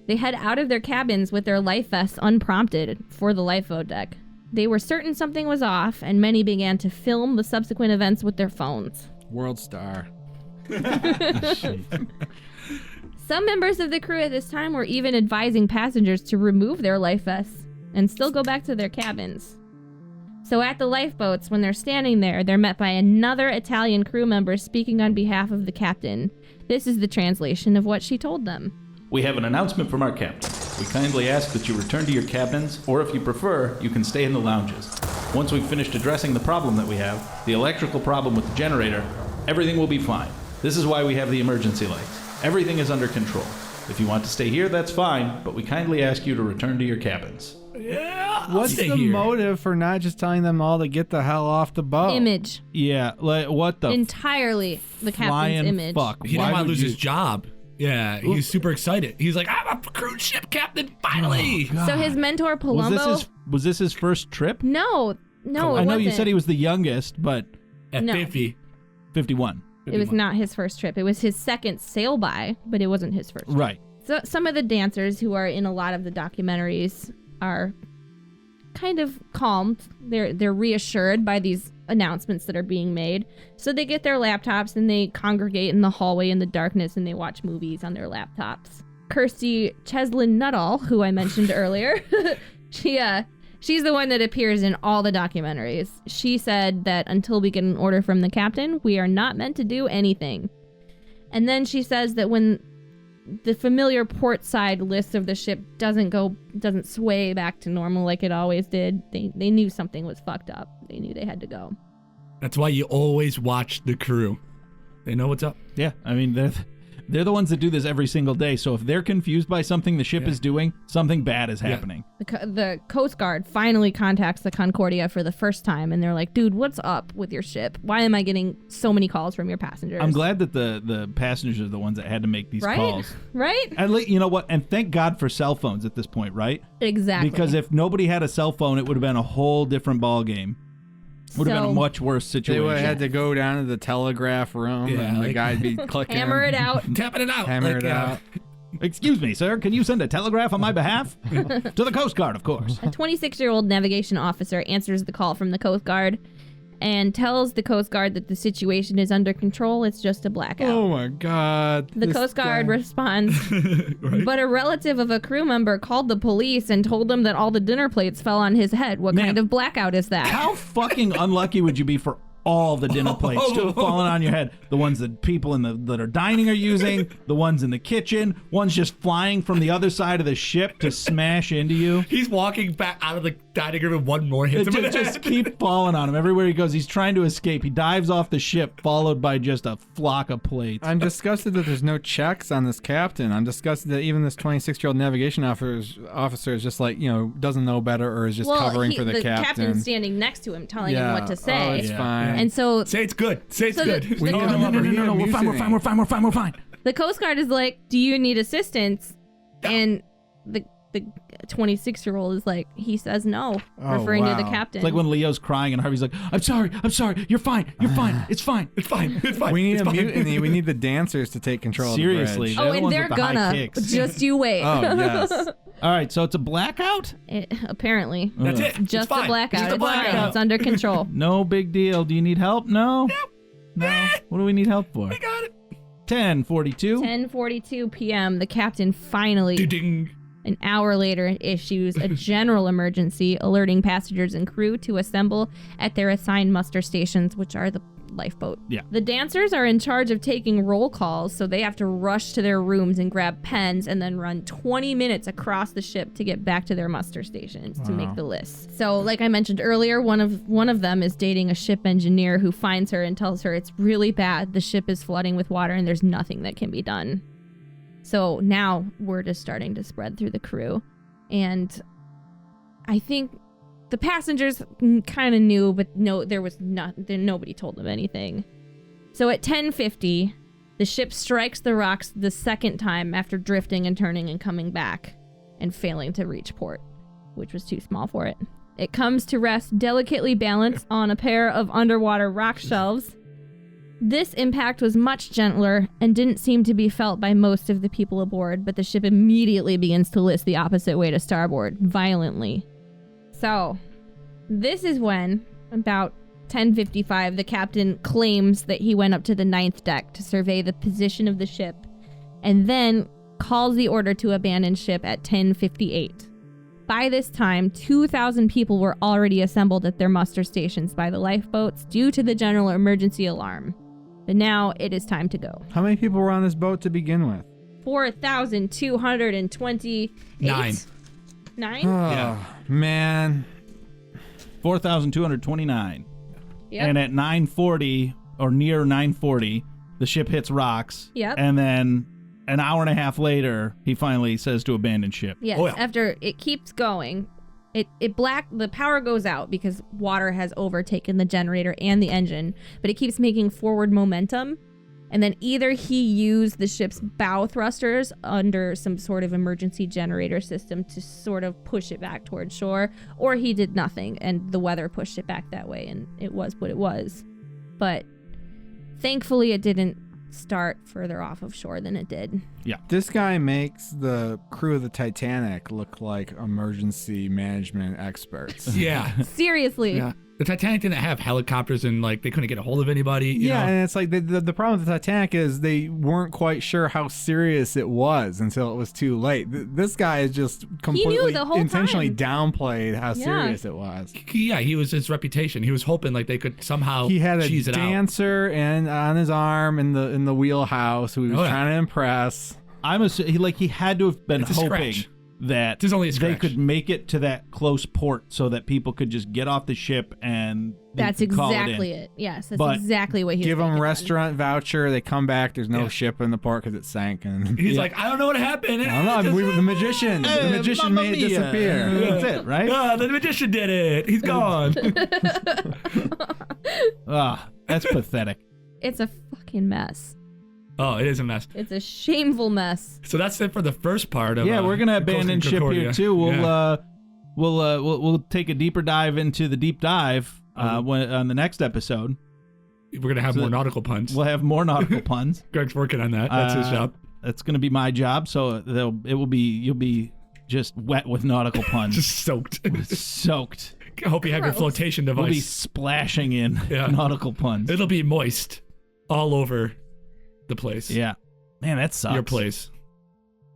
A: They head out of their cabins with their life vests unprompted for the lifeboat deck. They were certain something was off, and many began to film the subsequent events with their phones.
D: World star.
A: Some members of the crew at this time were even advising passengers to remove their life vests and still go back to their cabins. So at the lifeboats, when they're standing there, they're met by another Italian crew member speaking on behalf of the captain. This is the translation of what she told them.
B: We have an announcement from our captain. We kindly ask that you return to your cabins, or if you prefer, you can stay in the lounges. Once we've finished addressing the problem that we have, the electrical problem with the generator, everything will be fine. This is why we have the emergency lights. Everything is under control. If you want to stay here, that's fine, but we kindly ask you to return to your cabins.
C: Yeah.
D: What's the motive for not just telling them all to get the hell off the boat?
A: Image.
B: Yeah, like what the
A: entirely the captain's image.
B: Fuck.
C: He didn't want to lose his job. Yeah, he was super excited. He's like, I'm a cruise ship captain, finally.
B: Oh,
A: so his mentor, Palumbo...
B: Was this his first trip?
A: No, it
B: I know
A: wasn't.
B: you said he was the youngest, but...
C: At 50.
B: 51.
A: It was not his first trip. It was his second sail by, but it wasn't his first trip.
B: Right.
A: So some of the dancers who are in a lot of the documentaries are kind of calmed. They're reassured by these announcements that are being made. So they get their laptops and they congregate in the hallway in the darkness and they watch movies on their laptops. Kirsty Cheslin-Nuttall, who I mentioned earlier, she's the one that appears in all the documentaries. She said that until we get an order from the captain, we are not meant to do anything. And then she says that when the familiar port side list of the ship doesn't sway back to normal like it always did, they knew something was fucked up. They knew they had to go.
C: That's why you always watch the crew. They know what's up.
B: Yeah, I mean, they're the ones that do this every single day. So if they're confused by something the ship is doing, something bad is happening.
A: The Coast Guard finally contacts the Concordia for the first time, and they're like, dude, what's up with your ship? Why am I getting so many calls from your passengers?
B: I'm glad that the passengers are the ones that had to make these calls.
A: Right?
B: And you know what? And thank God for cell phones at this point, right?
A: Exactly.
B: Because if nobody had a cell phone, it would have been a whole different ball game. Would have been a much worse situation.
D: They would have had to go down to the telegraph room and the guy'd be clicking.
A: Hammer it out.
C: Tapping it out.
D: Hammer it out.
B: Excuse me, sir. Can you send a telegraph on my behalf? To the Coast Guard, of course.
A: A 26-year-old navigation officer answers the call from the Coast Guard and tells the Coast Guard that the situation is under control. It's just a blackout.
D: Oh my God.
A: The Coast Guard responds, right? But a relative of a crew member called the police and told them that all the dinner plates fell on his head. What kind of blackout is that?
B: How fucking unlucky would you be for all the dinner plates to have fallen on your head? The ones that people that are dining are using, the ones in the kitchen, ones just flying from the other side of the ship to smash into you.
C: He's walking back out of the dining room and one more hits him.
B: Just keep falling on him. Everywhere he goes, he's trying to escape. He dives off the ship, followed by just a flock of plates.
D: I'm disgusted that there's no checks on this captain. I'm disgusted that even this 26-year-old navigation officer is just like, doesn't know better or is just covering for the captain.
A: The captain's standing next to him telling him what to say.
D: Oh, it's fine.
A: And so
C: say it's good. Say it's good.
B: No, we're fine.
A: The Coast Guard is like, do you need assistance? And the 26-year-old is like, he says no, referring to the captain.
B: It's like when Leo's crying and Harvey's like, I'm sorry, you're fine, it's fine.
D: We need a mutiny. We need the dancers to take control
B: Seriously.
D: of the bridge.
A: And they're gonna. Just you wait.
D: Oh, yes.
B: All right, so it's a blackout?
A: Apparently.
C: That's it.
A: Just a blackout.
C: Just a blackout.
A: It's under control.
B: No big deal. Do you need help? No. What do we need help for?
C: I got it.
B: 10:42.
A: 10:42 p.m. The captain finally...
C: Ding.
A: An hour later, it issues a general emergency, alerting passengers and crew to assemble at their assigned muster stations, which are the lifeboat.
B: Yeah.
A: The dancers are in charge of taking roll calls, so they have to rush to their rooms and grab pens and then run 20 minutes across the ship to get back to their muster stations to make the list. So, like I mentioned earlier, one of them is dating a ship engineer who finds her and tells her it's really bad. The ship is flooding with water and there's nothing that can be done. So now word is starting to spread through the crew, and I think the passengers kind of knew, but nobody told them anything. So at 10:50, the ship strikes the rocks the second time after drifting and turning and coming back and failing to reach port, which was too small for it. It comes to rest delicately balanced on a pair of underwater rock shelves. This impact was much gentler and didn't seem to be felt by most of the people aboard, but the ship immediately begins to list the opposite way to starboard, violently. So, this is when, about 10:55, the captain claims that he went up to the 9th deck to survey the position of the ship, and then calls the order to abandon ship at 10:58. By this time, 2,000 people were already assembled at their muster stations by the lifeboats due to the general emergency alarm. But now it is time to go.
D: How many people were on this boat to begin with?
A: 4,228.
C: 9.
A: 9?
D: Oh, man.
B: 4,229.
A: Yep.
B: And at 9:40 or near 9:40, the ship hits rocks.
A: Yep.
B: And then an hour and a half later, he finally says to abandon ship.
A: Yes,
C: Oh, yeah.
A: after it keeps going, the power goes out because water has overtaken the generator and the engine, but it keeps making forward momentum. And then either he used the ship's bow thrusters under some sort of emergency generator system to sort of push it back towards shore, or he did nothing and the weather pushed it back that way, and it was what it was. But thankfully it didn't start further off of shore than it did.
B: Yeah.
D: This guy makes the crew of the Titanic look like emergency management experts.
C: Yeah.
A: Seriously.
C: Yeah. The Titanic didn't have helicopters and like they couldn't get a hold of anybody. You know?
D: And it's like the problem with the Titanic is they weren't quite sure how serious it was until it was too late. This guy is just completely
A: the whole
D: intentionally
A: time.
D: downplayed how
A: Yeah.
D: serious it was.
C: Yeah, he was his reputation. He was hoping like they could somehow
D: He had a
C: cheese it out.
D: dancer and on his arm in the wheelhouse who he was
C: Oh, yeah.
D: trying to impress.
B: He had to have been
C: It's a
B: hoping
C: scratch.
B: that
C: It's only a
B: they
C: scratch.
B: could make it to that close port so that people could just get off the ship and they
A: That's
B: could call
A: exactly
B: it.
A: it. Yes, that's
B: But
A: exactly what he was
D: Give them
A: thinking.
D: restaurant voucher. They come back. There's no
C: Yeah.
D: ship in the port because it sank. And
C: He's like, I don't know what happened.
D: I don't know. The magician
B: Mamma
D: made it
B: mia.
D: disappear.
B: That's it, right?
C: Ah, the magician did it. He's gone.
B: That's pathetic.
A: It's a fucking mess.
C: Oh, it is a mess.
A: It's a shameful mess.
C: So that's it for the first part of.
B: Yeah, we're gonna
C: Costa
B: abandon
C: and
B: ship
C: Concordia.
B: here too.
C: Yeah.
B: We'll take a deeper dive into the deep dive on the next episode.
C: We're gonna have
B: So
C: more nautical puns.
B: We'll have more nautical puns.
C: Greg's working on that. That's his job.
B: That's gonna be my job. So you'll be just wet with nautical puns,
C: Just soaked.
B: soaked.
C: I hope you have your
A: Gross.
C: flotation
B: We'll be
C: device.
B: splashing in
C: Yeah.
B: nautical puns.
C: It'll be moist all over the place.
B: Yeah, man, that sucks.
C: Your place.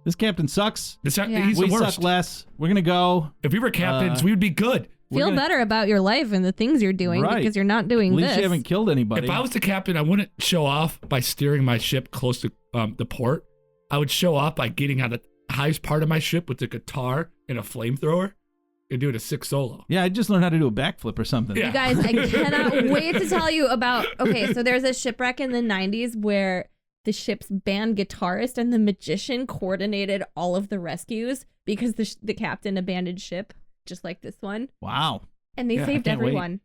B: This captain sucks.
A: Yeah.
C: He's
B: We
C: the worst.
B: suck less. We're gonna go.
C: If we were captains, we would be good.
B: We're
A: Feel
B: gonna-
A: better about your life and the things you're doing
B: Right.
A: because you're not doing
B: At least
A: this.
B: you haven't killed anybody.
C: If I was the captain, I wouldn't show off by steering my ship close to the port. I would show off by getting on the highest part of my ship with the guitar and a flamethrower and doing a sick solo.
B: Yeah, I just learned how to do a backflip or something.
C: Yeah.
A: You guys, I cannot wait to tell you about. Okay, so there's a shipwreck in the 90s where the ship's band guitarist and the magician coordinated all of the rescues because the captain abandoned ship, just like this one,
B: Wow.
A: and they
C: Yeah, I
A: saved
B: can't wait.
A: everyone.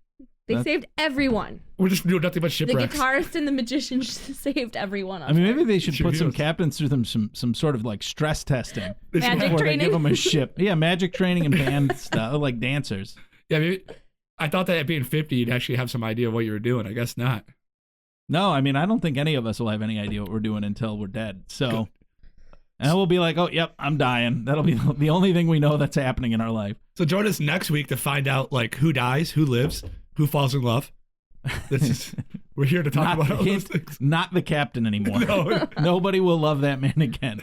A: They
B: That's-
A: saved everyone.
C: We're just doing nothing but
A: The
C: shipwrecks.
A: guitarist and the magician saved everyone.
B: I mean, maybe they should
C: Should
B: put
C: be
B: some
C: used.
B: captains through them some sort of like stress testing
C: They should
A: Magic
C: have-
B: before they
A: training?
B: give them a ship. Yeah, magic training and band stuff, like dancers.
C: Yeah, maybe, I thought that at being 50, you'd actually have some idea of what you were doing. I guess not.
B: No, I mean, I don't think any of us will have any idea what we're doing until we're dead. So, and we'll be like, oh, yep, I'm dying. That'll be the only thing we know that's happening in our life.
C: So join us next week to find out like who dies, who lives, who falls in love. This is, we're here to talk
B: Not,
C: about all those
B: he's
C: things.
B: not the captain anymore.
C: No.
B: Nobody will love that man again.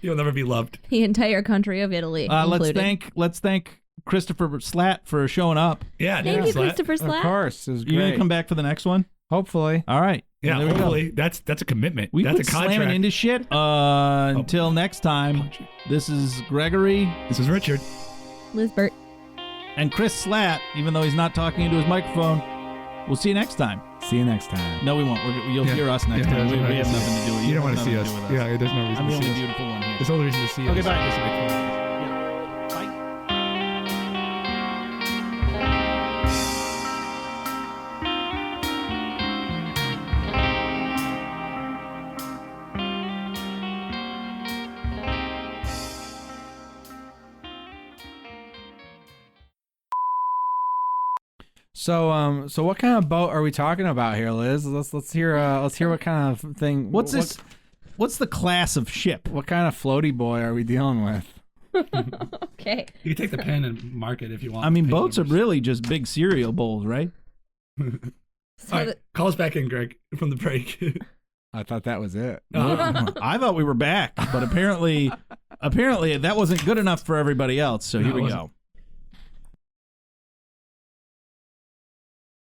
C: You'll never be loved.
A: The entire country of Italy.
B: Let's thank Christopher Slat for showing up.
C: Yeah,
A: Thank you,
C: Slat.
A: Christopher Slack.
D: Of course, it was
B: You
D: great.
B: gonna come back for the next one?
D: Hopefully.
B: All right.
C: Yeah,
B: There we go.
C: hopefully. That's a commitment.
B: We
C: That's
B: quit
C: a contract.
B: slamming into shit. Until next time, this is Gregory.
C: This is Richard.
A: Lisbert.
B: And Chris Slat, even though he's not talking into his microphone. We'll see you next time.
D: See you next time.
B: No, we won't. You'll hear us next time. We have nothing to do with you.
C: You don't want to see us. Yeah, there's no reason
B: I'm
C: to
B: the
C: see
B: only
C: us.
B: beautiful one here.
C: There's no reason to see us.
B: Okay, bye.
C: This will be fun.
D: So what kind of boat are we talking about here, Liz? Let's hear what kind of thing.
B: What's this? What's the class of ship?
D: What kind of floaty boy are we dealing with?
A: Okay.
C: You can take the pen and mark it if you want.
B: I mean, boats are really just big cereal bowls, right?
C: All right, call us back in, Greg, from the break.
D: I thought that was it.
B: I thought we were back, but apparently that wasn't good enough for everybody else. So here we go.